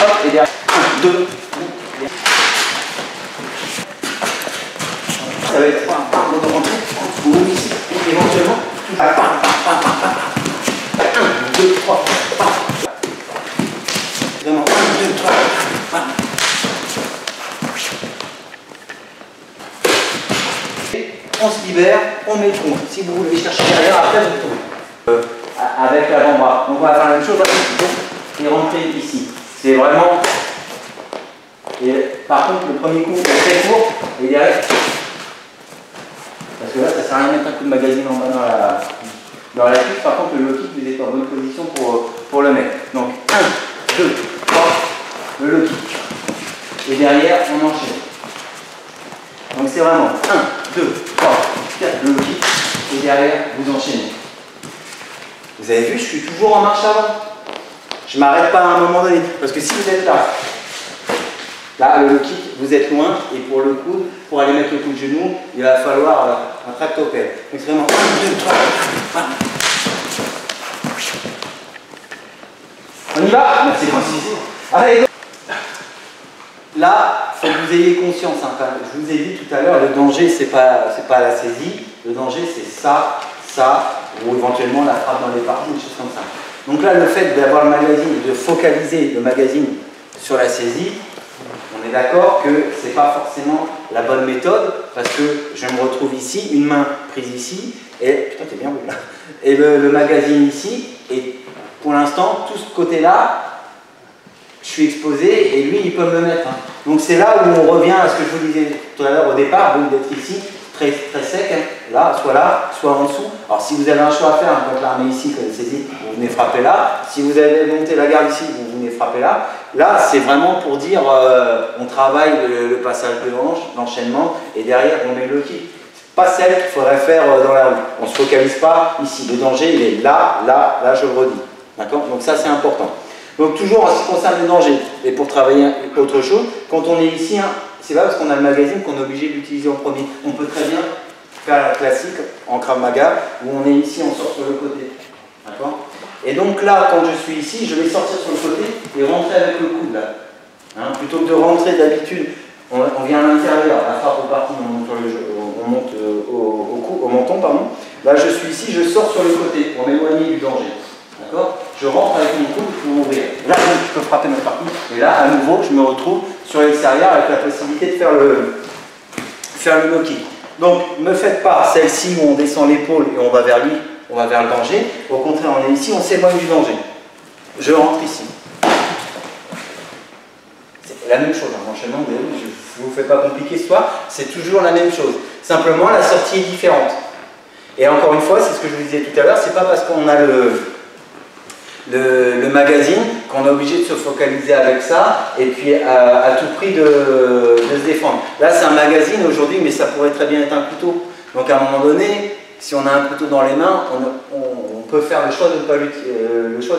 hop, et derrière, 1, 2, ça va être de rentrer, ou ici, éventuellement, 1, 2, 3, vraiment, 1, 2, 3, on se libère, on met le compte. Si vous voulez chercher derrière, après vous tournez. Avec l'avant-bras. Donc on va faire la même chose et rentrer ici. C'est vraiment. Et par contre, le premier coup est très court et derrière. Parce que là, ça sert à rien de mettre un coup de magazine en bas dans la cuisse. Par contre, le low kick, vous êtes en bonne position pour le mettre. Donc 1, 2, 3, le low kick. Et derrière, on enchaîne. Donc c'est vraiment 1, 2, 3, 4, le low kick. Et derrière, vous enchaînez. Vous avez vu, je suis toujours en marche avant. Je ne m'arrête pas à un moment donné. Parce que si vous êtes là, le low kick, vous êtes loin. Et pour le coude, pour aller mettre le coup de genou, il va falloir un tractopelle. Donc c'est vraiment 1, 2, 3, 4. On y va? Merci Francis. Allez, là, il faut que vous ayez conscience. Hein, je vous ai dit tout à l'heure, le danger, c'est pas la saisie. Le danger, c'est ça, ou éventuellement la frappe dans les parties, des choses comme ça. Donc là, le fait d'avoir le magazine, de focaliser le magazine sur la saisie, on est d'accord que ce n'est pas forcément la bonne méthode, parce que je me retrouve ici, une main prise ici, et putain, t'es bien rouge là, et le magazine ici, et pour l'instant, tout ce côté-là, je suis exposé, et lui, il peut me le mettre. Hein. Donc c'est là où on revient à ce que je vous disais tout à l'heure au départ, donc d'être ici, très sec, hein. Là, soit en dessous. Alors si vous avez un choix à faire, hein, quand l'armée ici, quand elle saisit, vous venez frapper là. Si vous avez monté la garde ici, vous venez frapper là. Là, c'est vraiment pour dire, on travaille le passage de hanche, l'enchaînement, et derrière, on met le kick. Pas celle qu'il faudrait faire dans la rue. On ne se focalise pas ici. Le danger, il est là, je le redis. D'accord? Donc ça, c'est important. Donc toujours en ce qui concerne le danger, et pour travailler autre chose, quand on est ici, hein, c'est pas parce qu'on a le magazine qu'on est obligé de l'utiliser en premier. On peut très bien faire la classique en Krav Maga, où on est ici, on sort sur le côté. D'accord? Et donc là, quand je suis ici, je vais sortir sur le côté et rentrer avec le coude là. Hein, plutôt que de rentrer d'habitude, on vient à l'intérieur, la frappe au parti, on monte au menton, pardon. Là, je suis ici, je sors sur le côté pour m'éloigner du danger. D'accord? Je rentre avec mon coude pour m'ouvrir. Là, je peux frapper ma partie. Et là, à nouveau, je me retrouve sur l'extérieur avec la possibilité de faire le low kick. Donc, ne faites pas celle-ci où on descend l'épaule et on va vers lui, on va vers le danger. Au contraire, on est ici, on s'éloigne du danger. Je rentre ici. C'est la même chose, hein. L'enchaînement, je ne vous fais pas compliquer ce soir, c'est toujours la même chose. Simplement, la sortie est différente. Et encore une fois, c'est ce que je vous disais tout à l'heure, c'est pas parce qu'on a le magazine qu'on est obligé de se focaliser avec ça et puis à tout prix de se défendre. Là, c'est un magazine aujourd'hui, mais ça pourrait très bien être un couteau. Donc à un moment donné, si on a un couteau dans les mains, on peut faire le choix de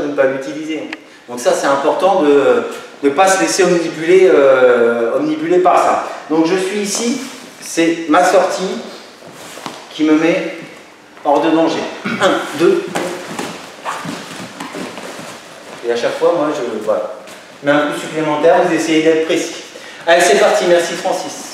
ne pas l'utiliser. Donc ça, c'est important de ne pas se laisser omnibuler par ça. Donc je suis ici, c'est ma sortie qui me met hors de danger. 1, 2. Et à chaque fois, moi, je mets un coup supplémentaire, vous essayez d'être précis. Allez, c'est parti, merci Francis.